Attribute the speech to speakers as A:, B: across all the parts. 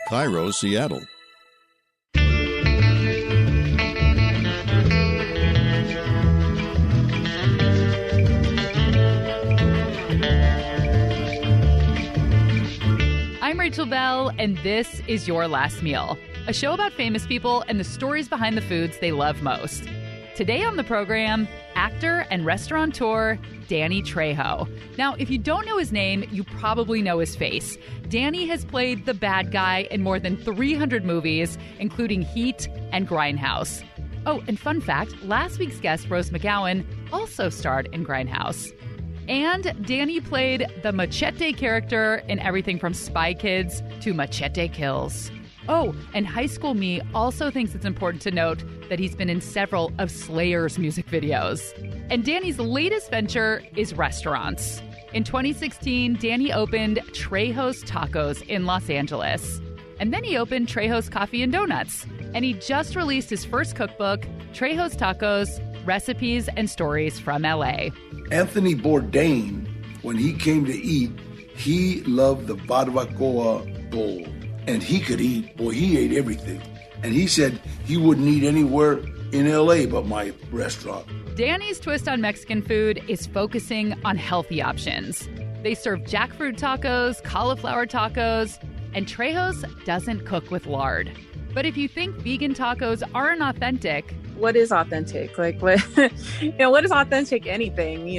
A: Cairo, Seattle.
B: I'm Rachel Bell, and this is Your Last Meal, a show about famous people and the stories behind the foods they love most. Today on the program, actor and restaurateur Danny Trejo. Now, if you don't know his name, you probably know his face. Danny has played the bad guy in more than 300 movies, including Heat and Grindhouse. Oh, and fun fact, last week's guest, Rose McGowan, also starred in Grindhouse. And Danny played the Machete character in everything from Spy Kids to Machete Kills. Oh, and High School Me also thinks it's important to note that he's been in several of Slayer's music videos. And Danny's latest venture is restaurants. In 2016, Danny opened Trejo's Tacos in Los Angeles. And then he opened Trejo's Coffee and Donuts. And he just released his first cookbook, Trejo's Tacos, Recipes and Stories from LA.
C: Anthony Bourdain, when he came to eat, he loved the barbacoa bowl. And he could eat, boy, he ate everything. And he said he wouldn't eat anywhere in LA but my restaurant.
B: Danny's twist on Mexican food is focusing on healthy options. They serve jackfruit tacos, cauliflower tacos, and Trejo's doesn't cook with lard. But if you think vegan tacos aren't authentic,
D: what is authentic? Like, what, what is authentic anything?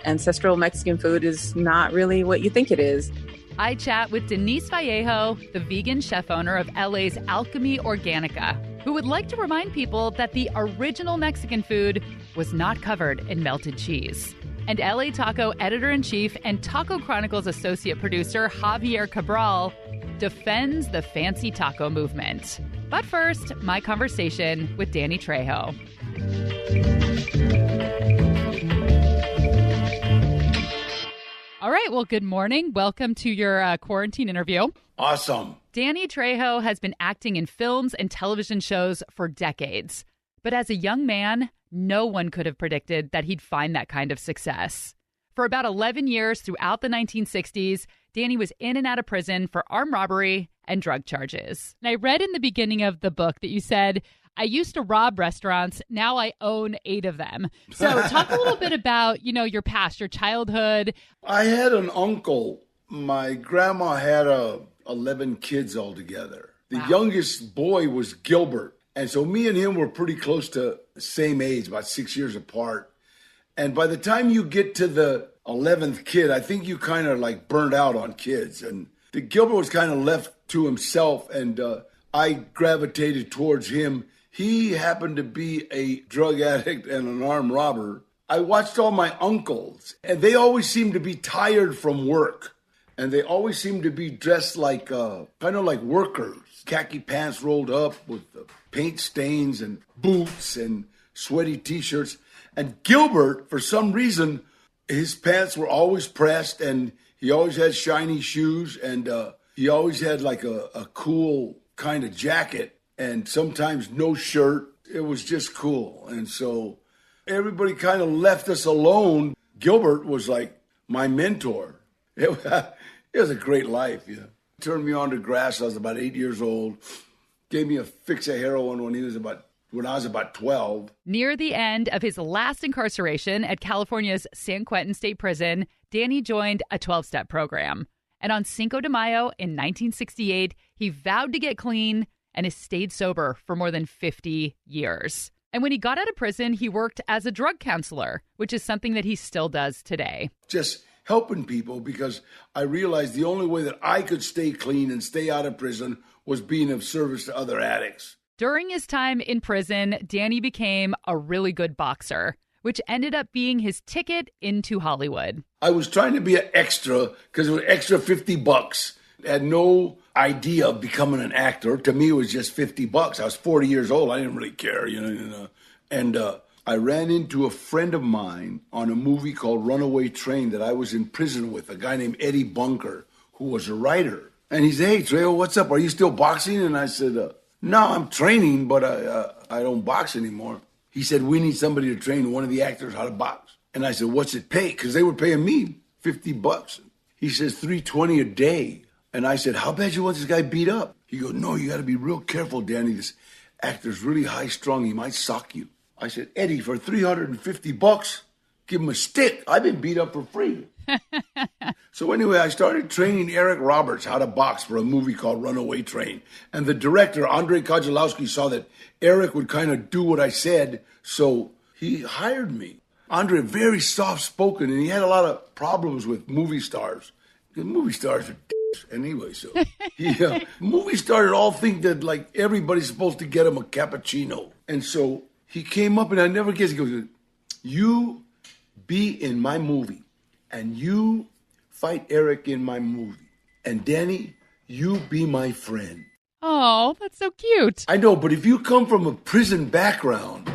D: Ancestral Mexican food is not really what you think it is.
B: I chat with Denise Vallejo, the vegan chef owner of LA's Alchemy Organica, who would like to remind people that the original Mexican food was not covered in melted cheese. And LA Taco editor-in-chief and Taco Chronicles associate producer Javier Cabral defends the fancy taco movement. But first, my conversation with Danny Trejo. All right, well, good morning. Welcome to your quarantine interview.
C: Awesome.
B: Danny Trejo has been acting in films and television shows for decades. But as a young man, no one could have predicted that he'd find that kind of success. For about 11 years throughout the 1960s, Danny was in and out of prison for armed robbery and drug charges. And I read in the beginning of the book that you said, I used to rob restaurants. Now I own 8 of them. So talk a little bit about, your past, your childhood.
C: I had an uncle. My grandma had 11 kids altogether. The youngest boy was Gilbert. And so me and him were pretty close to the same age, about 6 years apart. And by the time you get to the 11th kid, I think you kind of like burned out on kids. And Gilbert was kind of left to himself, and I gravitated towards him. He happened to be a drug addict and an armed robber. I watched all my uncles, and they always seemed to be tired from work. And they always seemed to be dressed like, kind of like workers. Khaki pants rolled up with paint stains and boots and sweaty T-shirts. And Gilbert, for some reason, his pants were always pressed, and he always had shiny shoes, and he always had like a cool kind of jacket, and sometimes no shirt. It was just cool. And so everybody kind of left us alone. Gilbert was like my mentor. It was a great life, yeah. Turned me on to grass. I was about 8 years old. Gave me a fix of heroin when I was about 12.
B: Near the end of his last incarceration at California's San Quentin State Prison, Danny joined a 12-step program. And on Cinco de Mayo in 1968, he vowed to get clean and has stayed sober for more than 50 years. And when he got out of prison, he worked as a drug counselor, which is something that he still does today.
C: Just helping people, because I realized the only way that I could stay clean and stay out of prison was being of service to other addicts.
B: During his time in prison, Danny became a really good boxer, which ended up being his ticket into Hollywood.
C: I was trying to be an extra because it was extra $50. I had no idea of becoming an actor. To me, it was just $50. I was 40 years old. I didn't really care, And I ran into a friend of mine on a movie called Runaway Train that I was in prison with, a guy named Eddie Bunker, who was a writer. And he said, "Hey, Trejo, what's up? Are you still boxing?" And I said, "No, I'm training, but I don't box anymore." He said, "We need somebody to train one of the actors how to box." And I said, "What's it pay?" Because they were paying me $50. He says, $320 a day. And I said, how bad you want this guy beat up? He goes, no, you got to be real careful, Danny. This actor's really high-strung. He might sock you. I said, Eddie, for $350, give him a stick. I've been beat up for free. So anyway, I started training Eric Roberts how to box for a movie called Runaway Train. And the director, Andrei Kozlowski, saw that Eric would kind of do what I said, so he hired me. Andrei, very soft-spoken, and he had a lot of problems with movie stars. Because movie stars are dicks anyway, so movie stars all think that, like, everybody's supposed to get him a cappuccino. And so he came up, and I never guess, he goes, you be in my movie, and you fight Eric in my movie. And Danny, you be my friend.
B: Oh, that's so cute.
C: I know, but if you come from a prison background,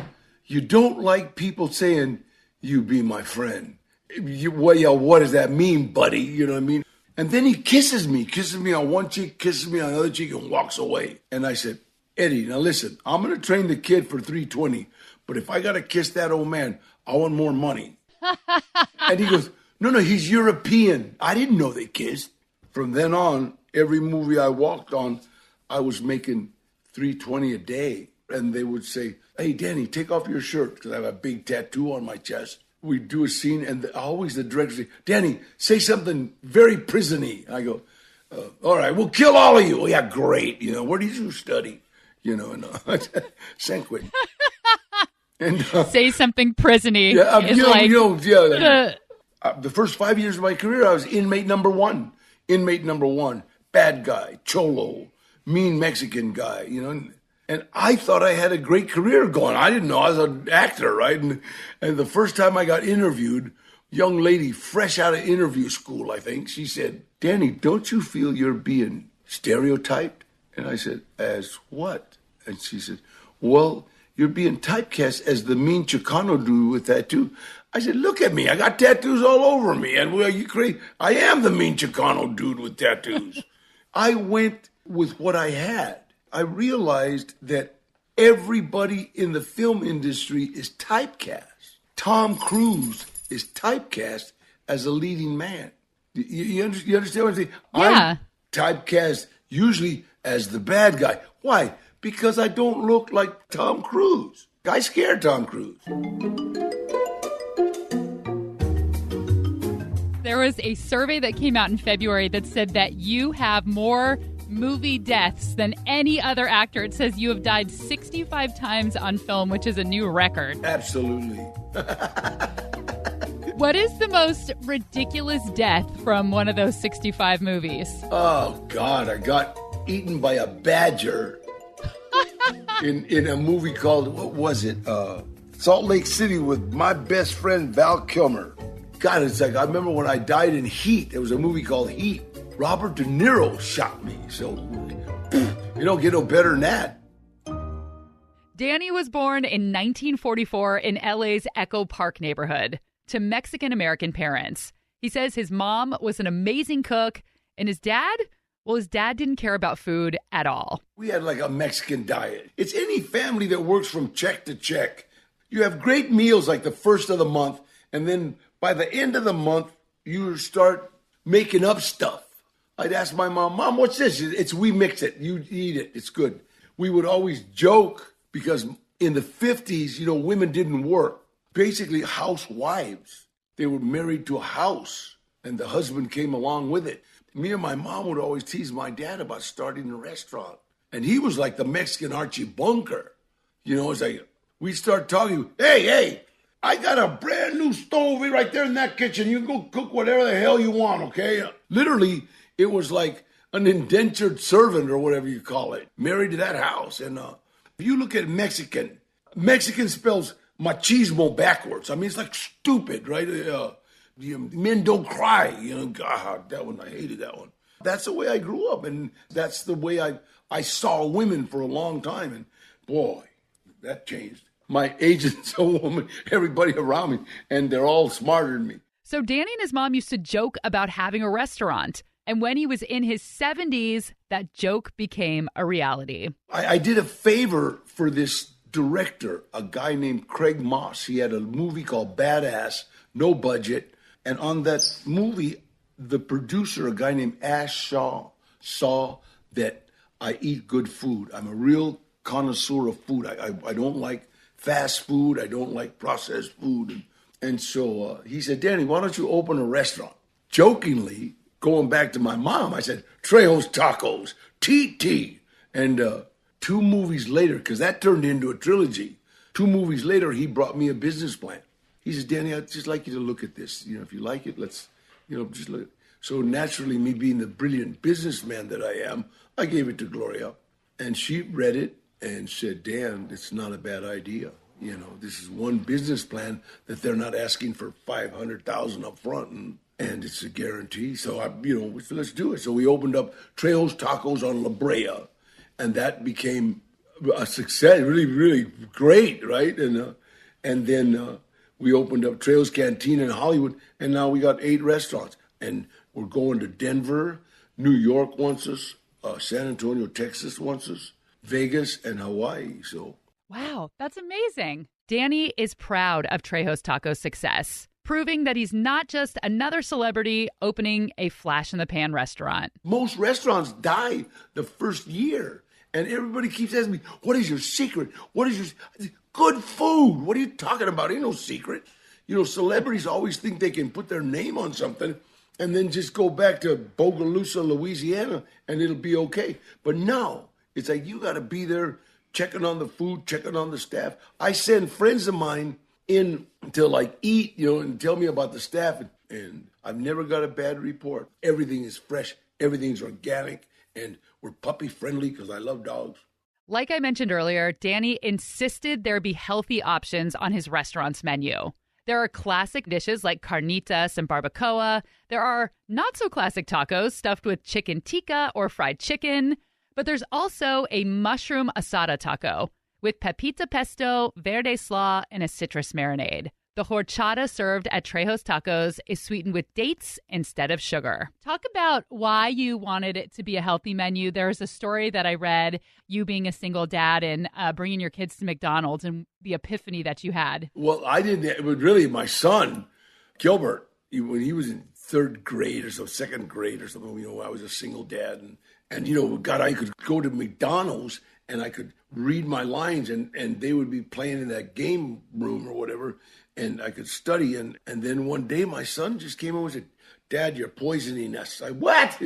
C: you don't like people saying, you be my friend. What does that mean, buddy? You know what I mean? And then he kisses me on one cheek, kisses me on the other cheek, and walks away. And I said, Eddie, now listen, I'm going to train the kid for $320, but if I got to kiss that old man, I want more money. And he goes, no, he's European. I didn't know they kissed. From then on, every movie I walked on, I was making $320 a day. And they would say, hey, Danny, take off your shirt, because I have a big tattoo on my chest. We'd do a scene, and always the director would say, Danny, say something very prison-y. I go, all right, we'll kill all of you. Oh, yeah, great. Where did you study? San Quentin. And,
B: say something prison-y.
C: The first 5 years of my career, I was inmate number one. Inmate number one, bad guy, cholo, mean Mexican guy, And I thought I had a great career going. I didn't know I was an actor, right? And the first time I got interviewed, young lady fresh out of interview school, I think, she said, Danny, don't you feel you're being stereotyped? And I said, as what? And she said, well, you're being typecast as the mean Chicano dude with tattoo. I said, look at me. I got tattoos all over me. And well, you crazy? I am the mean Chicano dude with tattoos. I went with what I had. I realized that everybody in the film industry is typecast. Tom Cruise is typecast as a leading man. You understand what I'm saying?
B: Yeah.
C: I'm typecast usually as the bad guy. Why? Because I don't look like Tom Cruise. I scare Tom Cruise.
B: There was a survey that came out in February that said that you have more movie deaths than any other actor. It says you have died 65 times on film, which is a new record.
C: Absolutely.
B: What is the most ridiculous death from one of those 65 movies?
C: Oh, God, I got eaten by a badger in a movie called, what was it? Salt Lake City with my best friend, Val Kilmer. God, it's like, I remember when I died in Heat. There was a movie called Heat. Robert De Niro shot me. So you don't get no better than that.
B: Danny was born in 1944 in LA's Echo Park neighborhood to Mexican-American parents. He says his mom was an amazing cook, and his dad didn't care about food at all.
C: We had like a Mexican diet. It's any family that works from check to check. You have great meals like the first of the month, and then by the end of the month, you start making up stuff. I'd ask my mom, what's this? We mix it. You eat it. It's good. We would always joke because in the 50s, women didn't work. Basically, housewives. They were married to a house, and the husband came along with it. Me and my mom would always tease my dad about starting a restaurant. And he was like the Mexican Archie Bunker. It's like, we'd start talking, hey, I got a brand new stove right there in that kitchen. You can go cook whatever the hell you want, okay? Literally, it was like an indentured servant or whatever you call it, married to that house. And if you look at Mexican spells machismo backwards. I mean, it's like stupid, right? Men don't cry. God, that one, I hated that one. That's the way I grew up, and that's the way I saw women for a long time. And boy, that changed. My agent's a woman, everybody around me, and they're all smarter than me.
B: So Danny and his mom used to joke about having a restaurant. And when he was in his 70s, that joke became a reality.
C: I did a favor for this director, a guy named Craig Moss. He had a movie called Badass, no budget. And on that movie, the producer, a guy named Ash Shaw, saw that I eat good food. I'm a real connoisseur of food. I don't like fast food. I don't like processed food. And so he said, Danny, why don't you open a restaurant? Jokingly, going back to my mom, I said, Trejo's Tacos, TT. And 2 movies later, because that turned into a trilogy, 2 movies later, he brought me a business plan. He says, Danny, I'd just like you to look at this. If you like it, let's, just look. So naturally, me being the brilliant businessman that I am, I gave it to Gloria. And she read it and said, Dan, it's not a bad idea. This is one business plan that they're not asking for $500,000 up front, and it's a guarantee. So let's do it. So we opened up Trejo's Tacos on La Brea, and that became a success, really, really great, right? And then we opened up Trejo's Cantina in Hollywood, and now we got 8 restaurants, and we're going to Denver, New York wants us, San Antonio, Texas wants us, Vegas, and Hawaii. So.
B: Wow, that's amazing. Danny is proud of Trejo's Tacos' success, proving that he's not just another celebrity opening a flash-in-the-pan restaurant.
C: Most restaurants die the first year, and everybody keeps asking me, what is your secret? What is your... Good food. What are you talking about? Ain't no secret. Celebrities always think they can put their name on something and then just go back to Bogalusa, Louisiana, and it'll be okay. But no, it's like you got to be there checking on the food, checking on the staff. I send friends of mine in to eat, and tell me about the staff. And I've never got a bad report. Everything is fresh. Everything's organic. And we're puppy friendly because I love dogs.
B: Like I mentioned earlier, Danny insisted there be healthy options on his restaurant's menu. There are classic dishes like carnitas and barbacoa. There are not so classic tacos stuffed with chicken tikka or fried chicken. But there's also a mushroom asada taco with pepita pesto, verde slaw, and a citrus marinade. The horchata served at Trejo's Tacos is sweetened with dates instead of sugar. Talk about why you wanted it to be a healthy menu. There's a story that I read, you being a single dad and bringing your kids to McDonald's and the epiphany that you had.
C: Well, I didn't. It was really my son, Gilbert, when he was in 3rd grade or so, 2nd grade or something, I was a single dad. And God, I could go to McDonald's and I could read my lines and they would be playing in that game room or whatever. And I could study. And then one day my son just came over and said, Dad, you're poisoning us. I, what?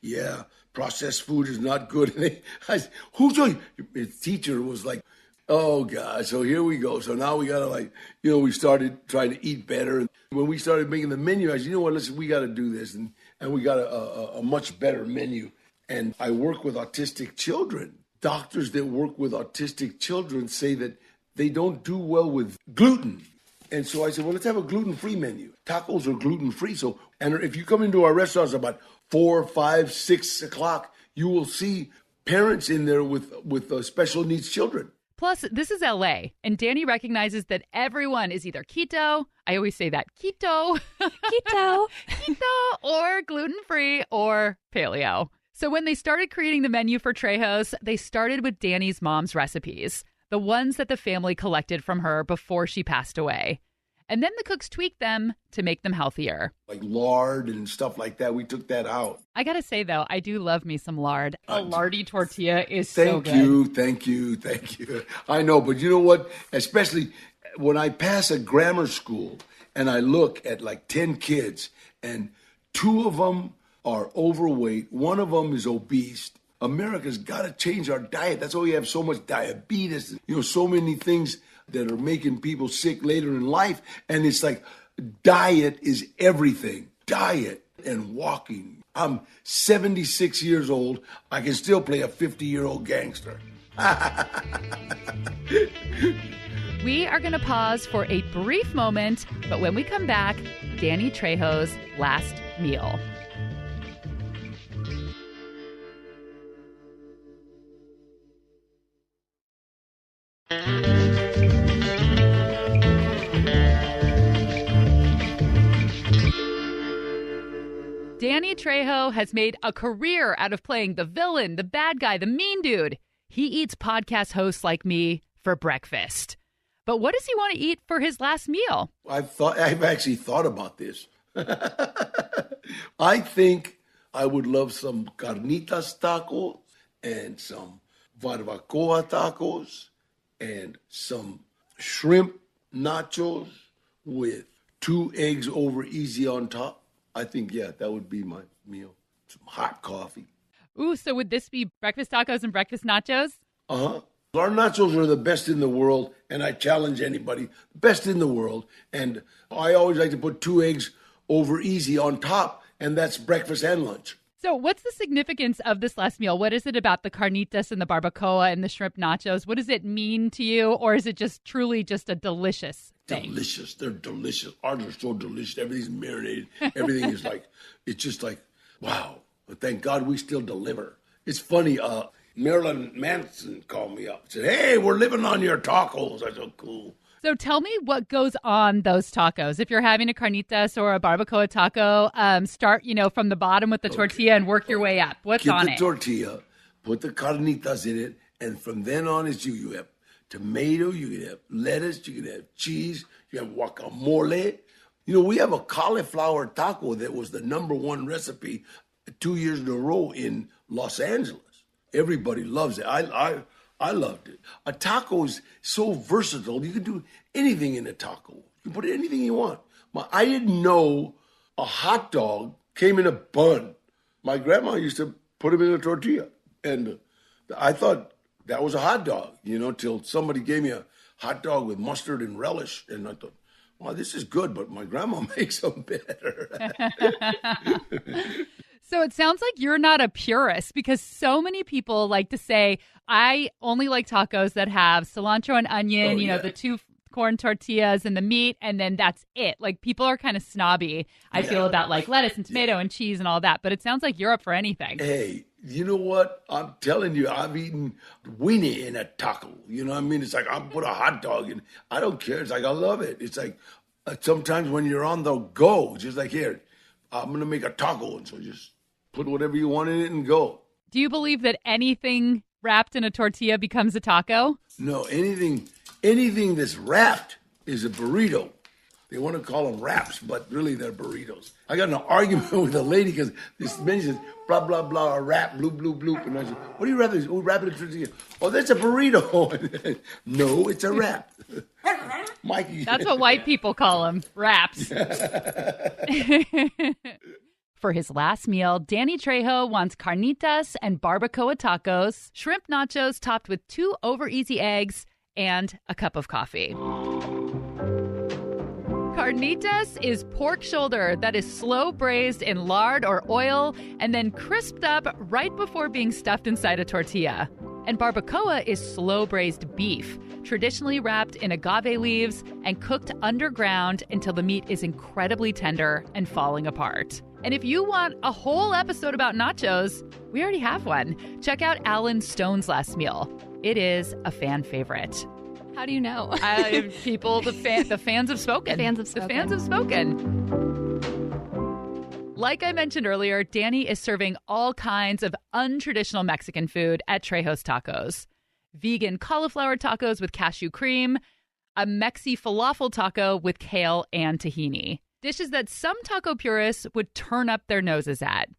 C: Yeah, processed food is not good. And I said, who told you? His teacher was like, oh God, so here we go. So now we got to we started trying to eat better. And when we started making the menu, I said, listen, we got to do this. And we got a much better menu. And I work with autistic children. Doctors that work with autistic children say that they don't do well with gluten. And so I said, well, let's have a gluten-free menu. Tacos are gluten-free. So, and if you come into our restaurants about 4, 5, 6 o'clock, you will see parents in there with special needs children.
B: Plus, this is LA, and Danny recognizes that everyone is either keto, I always say that, keto, keto, or gluten-free or paleo. So when they started creating the menu for Trejo's, they started with Danny's mom's recipes, the ones that the family collected from her before she passed away. And then the cooks tweaked them to make them healthier.
C: Like lard and stuff like that. We took that out.
B: I got to say, though, I do love me some lard. A lardy tortilla is so good.
C: Thank you. I know, but you know what? Especially when I pass a grammar school and I look at like 10 kids and 2 of them are overweight, 1 of them is obese. America's got to change our diet. That's why we have so much diabetes, so many things that are making people sick later in life. And it's like, diet is everything. Diet and walking. I'm 76 years old. I can still play a 50-year-old gangster.
B: We are going to pause for a brief moment, but when we come back, Danny Trejo's last meal. Danny Trejo has made a career out of playing the villain, the bad guy, the mean dude. He eats podcast hosts like me for breakfast. But what does he want to eat for his last meal?
C: I've actually thought about this. I think I would love some carnitas tacos and some barbacoa tacos and some shrimp nachos with 2 eggs over easy on top. I think, yeah, that would be my meal. Some hot coffee.
B: Ooh, so would this be breakfast tacos and breakfast nachos?
C: Uh-huh. Our nachos are the best in the world, and I challenge anybody, best in the world. And I always like to put 2 eggs over easy on top, and that's breakfast and lunch.
B: So what's the significance of this last meal? What is it about the carnitas and the barbacoa and the shrimp nachos? What does it mean to you? Or is it just truly just a delicious thing?
C: Delicious. They're delicious. Ours are so delicious. Everything's marinated. Everything is like, it's just like, wow. But thank God we still deliver. It's funny. Marilyn Manson called me up and said, hey, we're living on your tacos. I said, cool.
B: So tell me what goes on those tacos. If you're having a carnitas or a barbacoa taco, start, from the bottom with the tortilla and work your way up. What's on it?
C: Get the tortilla, put the carnitas in it, and from then on it's you. You have tomato, you can have lettuce, you can have cheese, you have guacamole. We have a cauliflower taco that was the #1 recipe 2 years in a row in Los Angeles. Everybody loves it. I loved it. A taco is so versatile. You can do anything in a taco. You can put anything you want. I didn't know a hot dog came in a bun. My grandma used to put them in a tortilla. And I thought that was a hot dog, till somebody gave me a hot dog with mustard and relish. And I thought, wow, this is good, but my grandma makes them better.
B: So it sounds like you're not a purist, because so many people like to say, I only like tacos that have cilantro and onion, the 2 corn tortillas and the meat, and then that's it. Like, people are kind of snobby, I feel, about like lettuce and tomato and cheese and all that. But it sounds like you're up for anything.
C: Hey, you know what? I'm telling you, I've eaten weenie in a taco. You know what I mean? It's like I put a hot dog in. I don't care. It's like I love it. It's like sometimes when you're on the go, just like, here, I'm going to make a taco. And so just put whatever you want in it and go.
B: Do you believe that anything wrapped in a tortilla becomes a taco?
C: No, anything that's wrapped is a burrito. They want to call them wraps, but really they're burritos. I got in an argument with a lady because this menu says, blah, blah, blah, a wrap, bloop, bloop, bloop. And I said, what do you wrap this? Oh, wrap it in a tortilla. Oh, that's a burrito. No, it's a wrap. Mikey.
B: That's what white people call them, wraps. For his last meal, Danny Trejo wants carnitas and barbacoa tacos, shrimp nachos topped with 2 over-easy eggs, and a cup of coffee. Carnitas is pork shoulder that is slow braised in lard or oil and then crisped up right before being stuffed inside a tortilla. And barbacoa is slow braised beef, traditionally wrapped in agave leaves and cooked underground until the meat is incredibly tender and falling apart. And if you want a whole episode about nachos, we already have one. Check out Alan Stone's last meal. It is a fan favorite.
A: How do you know?
B: The fans have spoken. The fans have spoken. Like I mentioned earlier, Danny is serving all kinds of untraditional Mexican food at Trejo's Tacos. Vegan cauliflower tacos with cashew cream, a Mexi falafel taco with kale and tahini. Dishes that some taco purists would turn up their noses at.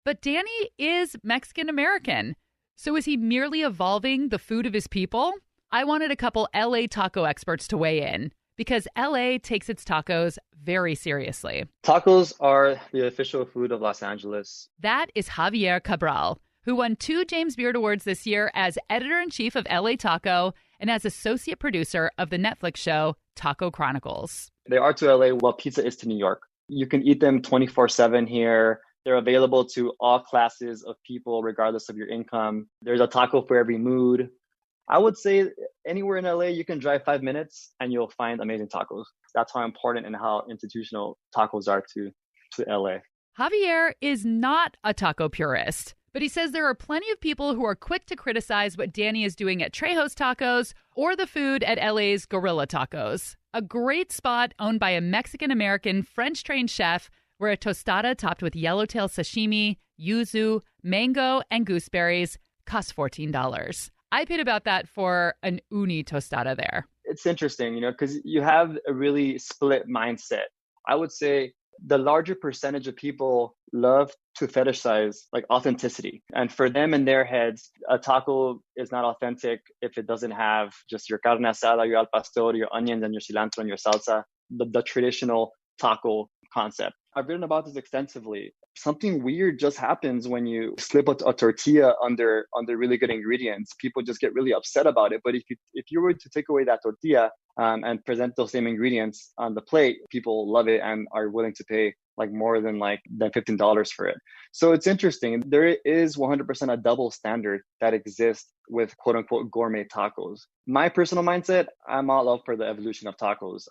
B: But Danny is Mexican-American. So is he merely evolving the food of his people? I wanted a couple LA taco experts to weigh in, because LA takes its tacos very seriously.
E: Tacos are the official food of Los Angeles.
B: That is Javier Cabral, who won 2 James Beard Awards this year as editor-in-chief of LA Taco and as associate producer of the Netflix show Taco Chronicles.
E: They are to LA what pizza is to New York. You can eat them 24/7 here. They're available to all classes of people, regardless of your income. There's a taco for every mood. I would say anywhere in LA, you can drive 5 minutes and you'll find amazing tacos. That's how important and how institutional tacos are to LA.
B: Javier is not a taco purist, but he says there are plenty of people who are quick to criticize what Danny is doing at Trejo's Tacos or the food at LA's Gorilla Tacos, a great spot owned by a Mexican-American French-trained chef where a tostada topped with yellowtail sashimi, yuzu, mango, and gooseberries costs $14. I paid about that for an uni tostada there.
E: It's interesting, because you have a really split mindset. I would say The larger percentage of people love to fetishize like authenticity. And for them in their heads, a taco is not authentic if it doesn't have just your carne asada, your al pastor, your onions, and your cilantro and your salsa, the traditional taco concept. I've written about this extensively. Something weird just happens when you slip a tortilla under really good ingredients. People just get really upset about it. But if you were to take away that tortilla and present those same ingredients on the plate, people love it and are willing to pay like more than $15 for it. So it's interesting. There is 100% a double standard that exists with quote unquote gourmet tacos. My personal mindset, I'm all up for the evolution of tacos,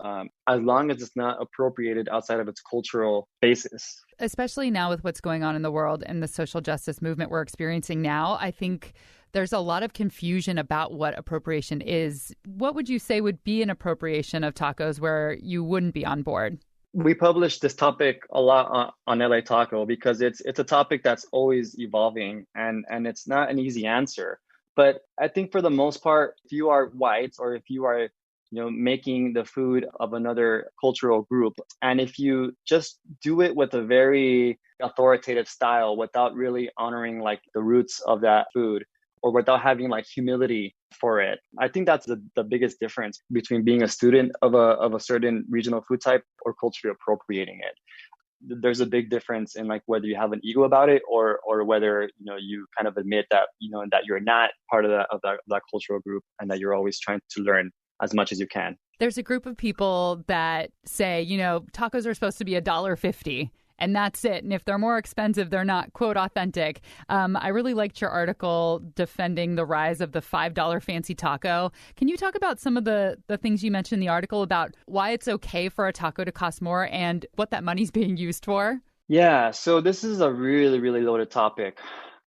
E: as long as it's not appropriated outside of its cultural basis.
B: Especially now with what's going on in the world and the social justice movement we're experiencing now, I think there's a lot of confusion about what appropriation is. What would you say would be an appropriation of tacos where you wouldn't be on board?
E: We publish this topic a lot on LA Taco because it's a topic that's always evolving and it's not an easy answer. But I think for the most part, if you are white or if you are making the food of another cultural group, and if you just do it with a very authoritative style without really honoring like the roots of that food, or without having like humility for it. I think that's the biggest difference between being a student of a certain regional food type or culturally appropriating it. There's a big difference in like whether you have an ego about it or whether you kind of admit that that you're not part of that cultural group and that you're always trying to learn as much as you can.
B: There's a group of people that say, tacos are supposed to be $1.50. And that's it. And if they're more expensive, they're not, quote, authentic. I really liked your article defending the rise of the $5 fancy taco. Can you talk about some of the things you mentioned in the article about why it's okay for a taco to cost more and what that money's being used for?
E: Yeah, so this is a really, really loaded topic.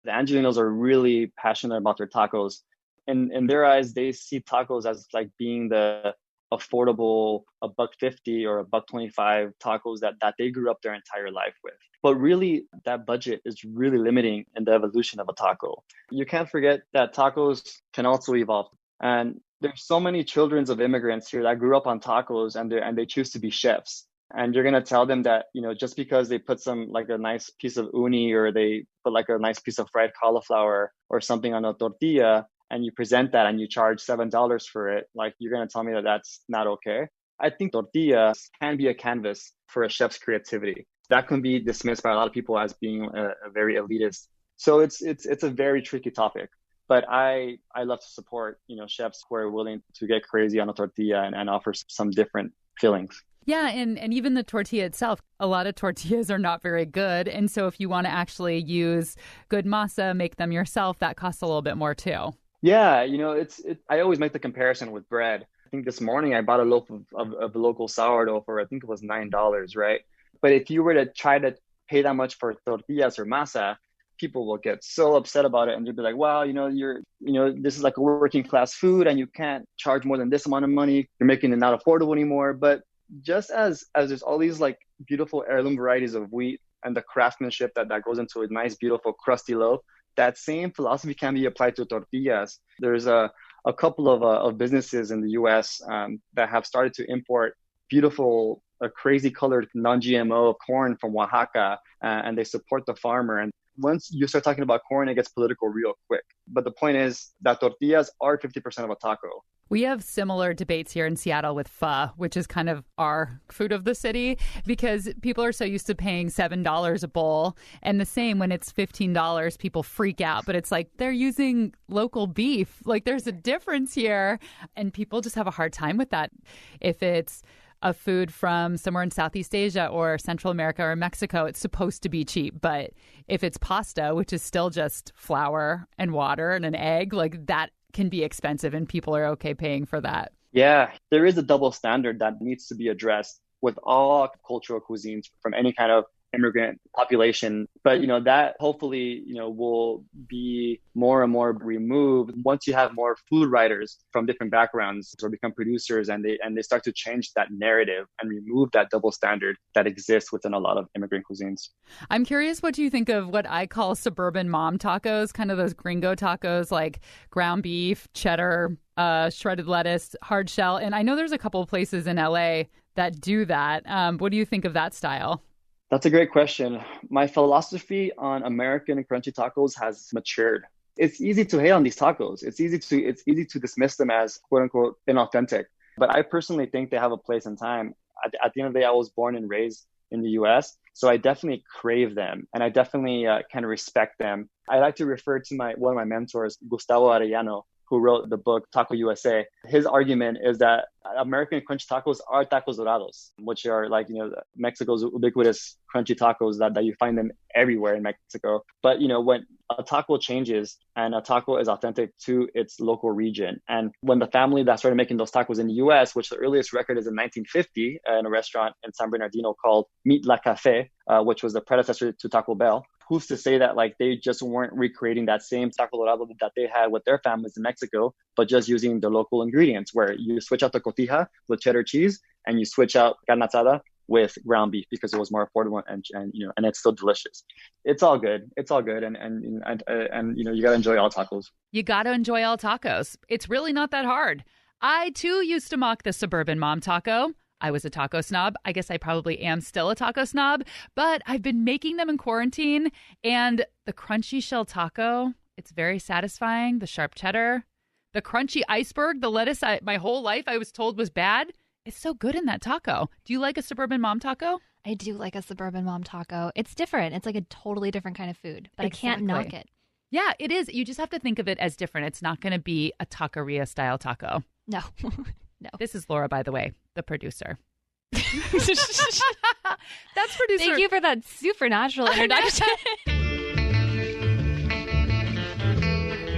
E: The Angelinos are really passionate about their tacos. In their eyes, they see tacos as like being the affordable $1.50 or $1.25 tacos that they grew up their entire life with. But really, that budget is really limiting in the evolution of a taco. You can't forget that tacos can also evolve. And there's so many children of immigrants here that grew up on tacos and they choose to be chefs. And you're going to tell them that, just because they put some like a nice piece of uni or they put like a nice piece of fried cauliflower or something on a tortilla, and you present that and you charge $7 for it, like you're going to tell me that that's not okay. I think tortillas can be a canvas for a chef's creativity. That can be dismissed by a lot of people as being a very elitist. So it's a very tricky topic. But I love to support, chefs who are willing to get crazy on a tortilla and offer some different fillings.
B: Yeah, and even the tortilla itself, a lot of tortillas are not very good. And so if you want to actually use good masa, make them yourself, that costs a little bit more too.
E: Yeah, I always make the comparison with bread. I think this morning I bought a loaf of local sourdough for, I think it was $9, right? But if you were to try to pay that much for tortillas or masa, people will get so upset about it and they'll be like, wow, this is like a working class food and you can't charge more than this amount of money. You're making it not affordable anymore. But just as there's all these like beautiful heirloom varieties of wheat and the craftsmanship that goes into a nice, beautiful, crusty loaf, that same philosophy can be applied to tortillas. There's a couple of businesses in the U.S. That have started to import beautiful, crazy colored non-GMO corn from Oaxaca, and they support the farmer. And once you start talking about corn, it gets political real quick. But the point is that tortillas are 50% of a taco.
B: We have similar debates here in Seattle with pho, which is kind of our food of the city, because people are so used to paying $7 a bowl. And the same when it's $15, people freak out. But it's like they're using local beef. Like there's a difference here. And people just have a hard time with that. If it's a food from somewhere in Southeast Asia or Central America or Mexico, it's supposed to be cheap. But if it's pasta, which is still just flour and water and an egg, like that can be expensive and people are okay paying for that. Yeah,
E: there is a double standard that needs to be addressed with all cultural cuisines from any kind of immigrant population. But, that hopefully, will be more and more removed once you have more food writers from different backgrounds or become producers and they start to change that narrative and remove that double standard that exists within a lot of immigrant cuisines.
B: I'm curious what you think of what I call suburban mom tacos, kind of those gringo tacos like ground beef, cheddar, shredded lettuce, hard shell. And I know there's a couple of places in LA that do that. What do you think of that style?
E: That's a great question. My philosophy on American crunchy tacos has matured. It's easy to hate on these tacos. It's easy to dismiss them as quote unquote inauthentic. But I personally think they have a place in time. At the end of the day, I was born and raised in the US, so I definitely crave them and I definitely can respect them. I like to refer to one of my mentors, Gustavo Arellano, who wrote the book Taco USA. His argument is that American crunchy tacos are tacos dorados, which are like, Mexico's ubiquitous crunchy tacos that you find them everywhere in Mexico. But, when a taco changes and a taco is authentic to its local region. And when the family that started making those tacos in the US, which the earliest record is in 1950 in a restaurant in San Bernardino called Meet La Cafe, which was the predecessor to Taco Bell, who's to say that like they just weren't recreating that same taco dorado that they had with their families in Mexico, but just using the local ingredients where you switch out the cotija with cheddar cheese and you switch out carne asada with ground beef because it was more affordable and it's still delicious. It's all good. It's all good. And you got to enjoy all tacos.
B: You got to enjoy all tacos. It's really not that hard. I too used to mock the suburban mom taco. I was a taco snob. I guess I probably am still a taco snob, but I've been making them in quarantine. And the crunchy shell taco, it's very satisfying. The sharp cheddar, the crunchy iceberg, the lettuce my whole life I was told was bad. It's so good in that taco. Do you like a suburban mom taco?
A: I do like a suburban mom taco. It's different. It's like a totally different kind of food, but
B: Exactly.
A: I can't knock it.
B: Yeah, it is. You just have to think of it as different. It's not going to be a taqueria style taco.
A: No. No.
B: This is Laura, by the way, the producer. That's producer.
A: Thank you for that supernatural introduction.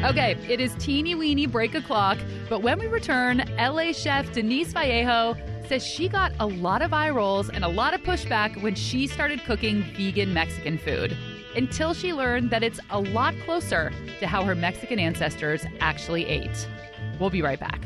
B: Okay, it is teeny weeny break o'clock, but when we return, LA chef Denise Vallejo says she got a lot of eye rolls and a lot of pushback when she started cooking vegan Mexican food, until she learned that it's a lot closer to how her Mexican ancestors actually ate. We'll be right back.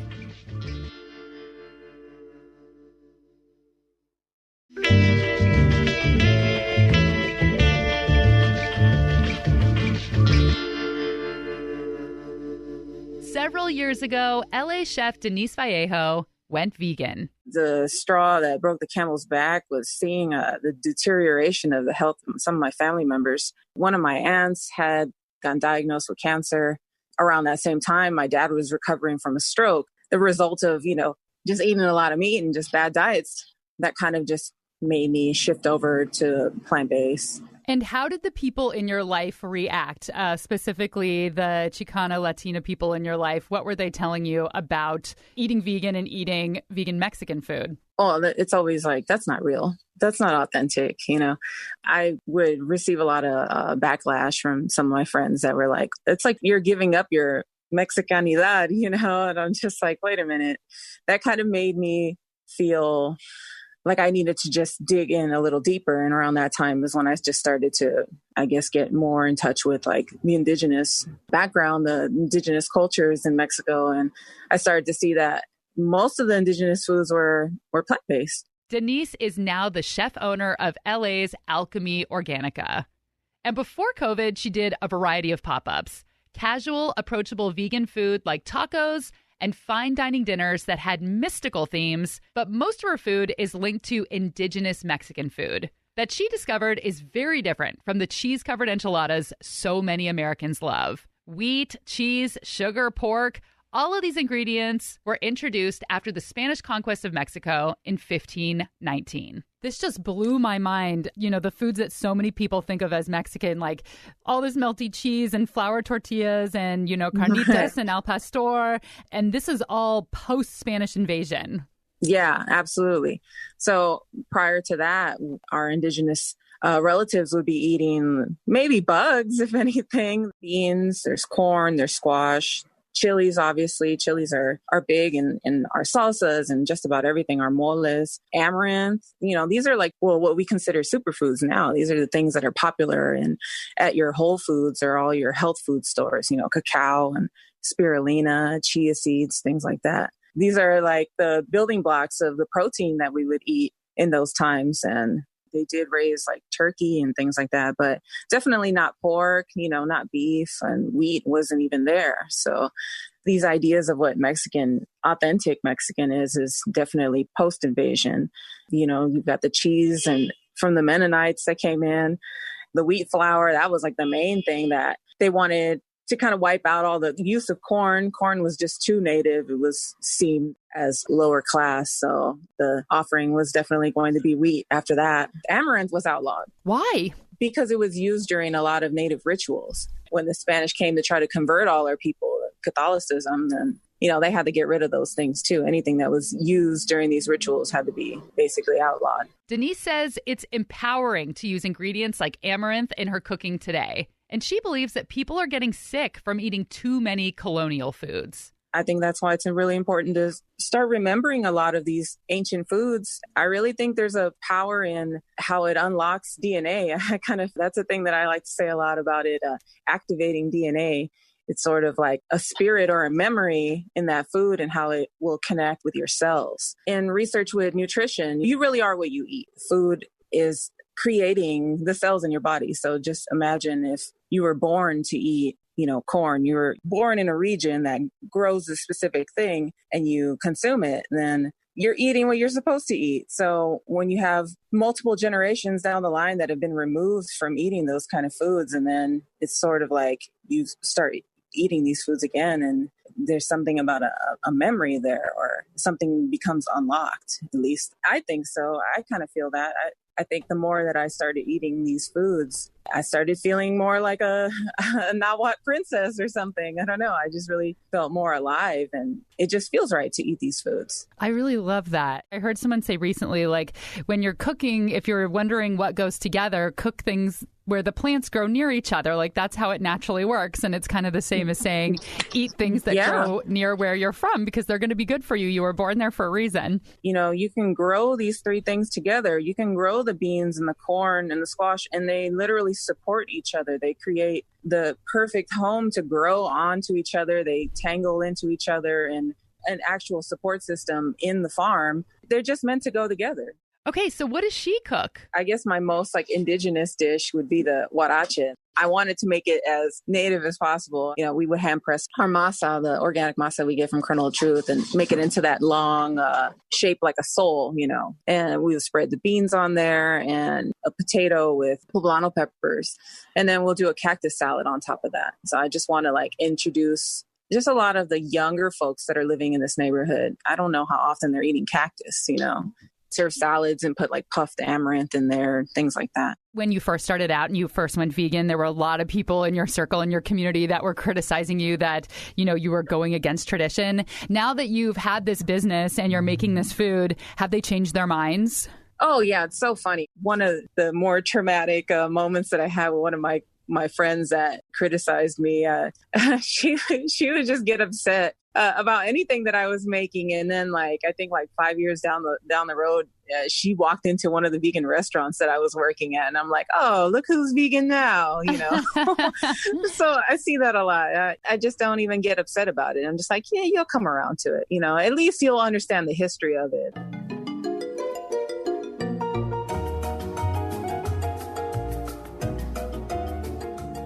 B: Several years ago, LA chef Denise Vallejo went vegan.
D: The straw that broke the camel's back was seeing the deterioration of the health of some of my family members. One of my aunts had gotten diagnosed with cancer. Around that same time, my dad was recovering from a stroke. The result of, just eating a lot of meat and just bad diets, that kind of just made me shift over to plant-based.
B: And how did the people in your life react, specifically the Chicana Latina people in your life? What were they telling you about eating vegan and eating vegan Mexican food?
D: Oh, it's always like, that's not real. That's not authentic. I would receive a lot of backlash from some of my friends that were like, it's like you're giving up your Mexicanidad, and I'm just like, wait a minute. That kind of made me feel like I needed to just dig in a little deeper. And around that time was when I just started to, I guess, get more in touch with like the indigenous background, the indigenous cultures in Mexico. And I started to see that most of the indigenous foods were plant-based.
B: Denise is now the chef owner of LA's Alchemy Organica. And before COVID, she did a variety of pop-ups, casual, approachable vegan food like tacos, and fine dining dinners that had mystical themes, but most of her food is linked to indigenous Mexican food that she discovered is very different from the cheese-covered enchiladas so many Americans love. Wheat, cheese, sugar, pork, all of these ingredients were introduced after the Spanish conquest of Mexico in 1519. This just blew my mind. The foods that so many people think of as Mexican, like all this melty cheese and flour tortillas and, carnitas and al pastor. And this is all post-Spanish invasion.
D: Yeah, absolutely. So prior to that, our indigenous relatives would be eating maybe bugs, if anything, beans, there's corn, there's squash. Chilies, obviously. Chilies are big in our salsas and just about everything, our moles, amaranth. These are like, what we consider superfoods now. These are the things that are popular at your Whole Foods or all your health food stores, cacao and spirulina, chia seeds, things like that. These are like the building blocks of the protein that we would eat in those times. And they did raise like turkey and things like that, but definitely not pork, not beef, and wheat wasn't even there. So these ideas of what authentic Mexican is definitely post-invasion. You've got the cheese and from the Mennonites that came in. The wheat flour, that was like the main thing that they wanted to kind of wipe out all the use of corn. Corn was just too native. It was seen as lower class. So the offering was definitely going to be wheat after that. Amaranth was outlawed.
B: Why?
D: Because it was used during a lot of native rituals. When the Spanish came to try to convert all our people to Catholicism, then, they had to get rid of those things too. Anything that was used during these rituals had to be basically outlawed.
B: Denise says it's empowering to use ingredients like amaranth in her cooking today. And she believes that people are getting sick from eating too many colonial foods.
D: I think that's why it's really important to start remembering a lot of these ancient foods. I really think there's a power in how it unlocks DNA. That's a thing that I like to say a lot about it, activating DNA. It's sort of like a spirit or a memory in that food and how it will connect with your cells. In research with nutrition, you really are what you eat. Food is creating the cells in your body. So just imagine if you were born to eat corn, you were born in a region that grows a specific thing and you consume it, then you're eating what you're supposed to eat. So when you have multiple generations down the line that have been removed from eating those kind of foods, and then it's sort of like you start eating these foods again, and there's something about a memory there, or something becomes unlocked. At least I think so. I kind of feel that. I think the more that I started eating these foods, I started feeling more like a Nahuatl princess or something. I don't know. I just really felt more alive, and it just feels right to eat these foods.
B: I really love that. I heard someone say recently, like, when you're cooking, if you're wondering what goes together, cook things where the plants grow near each other. Like, that's how it naturally works. And it's kind of the same as saying, eat things that grow near where you're from, because they're going to be good for you. You were born there for a reason.
D: You can grow these three things together. You can grow the beans and the corn and the squash, and they literally support each other. They create the perfect home to grow onto each other. They tangle into each other, and an actual support system in the farm. They're just meant to go together.
B: Okay, so what does she cook?
D: I guess my most indigenous dish would be the huarache. I wanted to make it as native as possible. We would hand press our masa, the organic masa we get from Kernel of Truth, and make it into that long shape like a soul, And we would spread the beans on there and a potato with poblano peppers. And then we'll do a cactus salad on top of that. So I just want to introduce just a lot of the younger folks that are living in this neighborhood. I don't know how often they're eating cactus, serve salads and put puffed amaranth in there, things like that.
B: When you first started out and you first went vegan, there were a lot of people in your circle, in your community, that were criticizing you that, you were going against tradition. Now that you've had this business and you're making this food, have they changed their minds?
D: Oh, yeah. It's so funny. One of the more traumatic moments that I had with one of my friends that criticized me, she would just get upset about anything that I was making. And then I think 5 years down the road, she walked into one of the vegan restaurants that I was working at. And I'm like, oh, look who's vegan now, So I see that a lot. I just don't even get upset about it. I'm just like, yeah, you'll come around to it. At least you'll understand the history of it.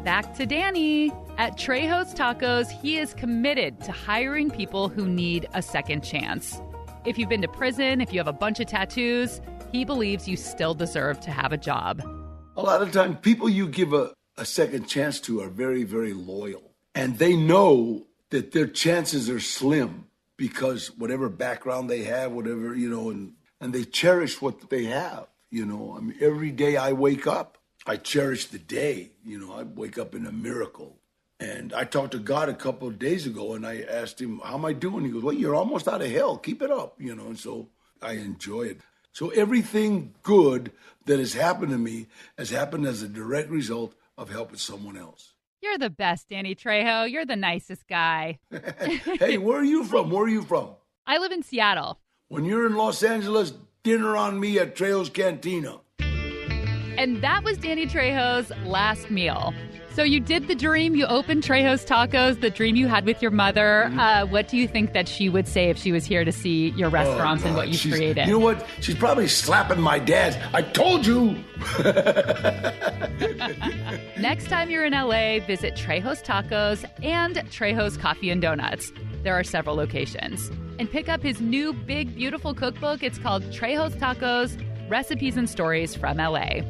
B: Back to Danny. At Trejo's Tacos, he is committed to hiring people who need a second chance. If you've been to prison, if you have a bunch of tattoos, he believes you still deserve to have a job.
C: A lot of times, people you give a second chance to are very, very loyal. And they know that their chances are slim because whatever background they have, whatever, and they cherish what they have. Every day I wake up, I cherish the day. I wake up in a miracle. And I talked to God a couple of days ago, and I asked him, how am I doing? He goes, well, you're almost out of hell. Keep it up, and so I enjoy it. So everything good that has happened to me has happened as a direct result of helping someone else.
B: You're the best, Danny Trejo. You're the nicest guy.
C: Hey, where are you from? Where are you from?
B: I live in Seattle.
C: When you're in Los Angeles, dinner on me at Trejo's Cantina.
B: And that was Danny Trejo's last meal. So you did the dream. You opened Trejo's Tacos, the dream you had with your mother. What do you think that she would say if she was here to see your restaurants and what you created?
C: You know what? She's probably slapping my dad. I told you!
B: Next time you're in LA, visit Trejo's Tacos and Trejo's Coffee and Donuts. There are several locations. And pick up his new big, beautiful cookbook. It's called Trejo's Tacos, recipes and stories from LA.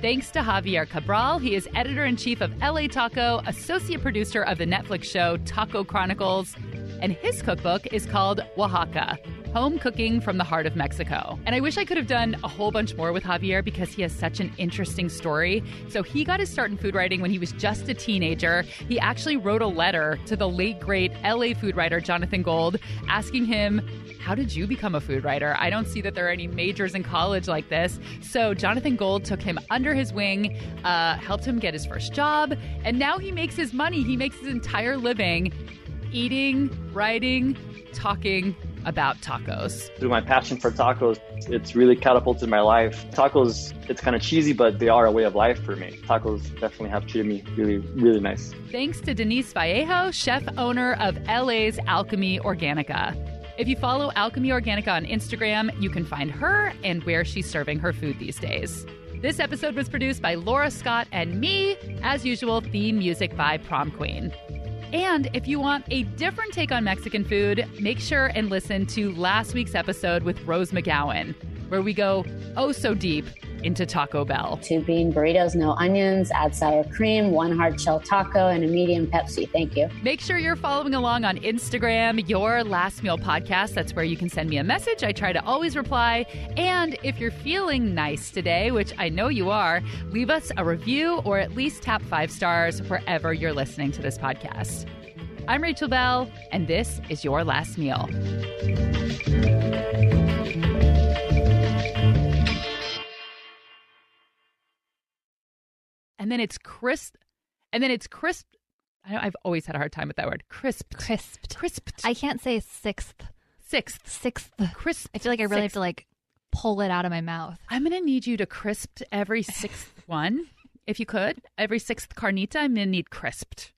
B: Thanks to Javier Cabral. He is editor-in-chief of LA Taco, associate producer of the Netflix show Taco Chronicles, and his cookbook is called Oaxaca, Home Cooking from the Heart of Mexico. And I wish I could have done a whole bunch more with Javier because he has such an interesting story. So he got his start in food writing when he was just a teenager. He actually wrote a letter to the late, great LA food writer Jonathan Gold asking him, how did you become a food writer? I don't see that there are any majors in college like this. So Jonathan Gold took him under his wing, helped him get his first job, and now he makes his money. He makes his entire living eating, writing, talking about tacos.
E: Through my passion for tacos, it's really catapulted my life. Tacos, it's kind of cheesy, but they are a way of life for me. Tacos definitely have treated me really, really nice.
B: Thanks to Denise Vallejo, chef owner of LA's Alchemy Organica. If you follow Alchemy Organica on Instagram, you can find her and where she's serving her food these days. This episode was produced by Laura Scott and me. As usual, theme music by Prom Queen. And if you want a different take on Mexican food, make sure and listen to last week's episode with Rose McGowan, where we go oh so deep into Taco Bell.
F: 2 bean burritos, no onions, add sour cream, 1 hard shell taco, and a medium Pepsi. Thank you.
B: Make sure you're following along on Instagram, Your Last Meal Podcast. That's where you can send me a message. I try to always reply. And if you're feeling nice today, which I know you are, leave us a review or at least tap 5 stars wherever you're listening to this podcast. I'm Rachel Bell, and this is Your Last Meal. And then it's crisp. I've always had a hard time with that word. Crisped.
A: I can't say sixth.
B: Sixth. Crisp.
A: I feel like I really have to pull it out of my mouth.
B: I'm going to need you to crisp every 6th one, if you could. Every 6th carnita, I'm going to need crisped.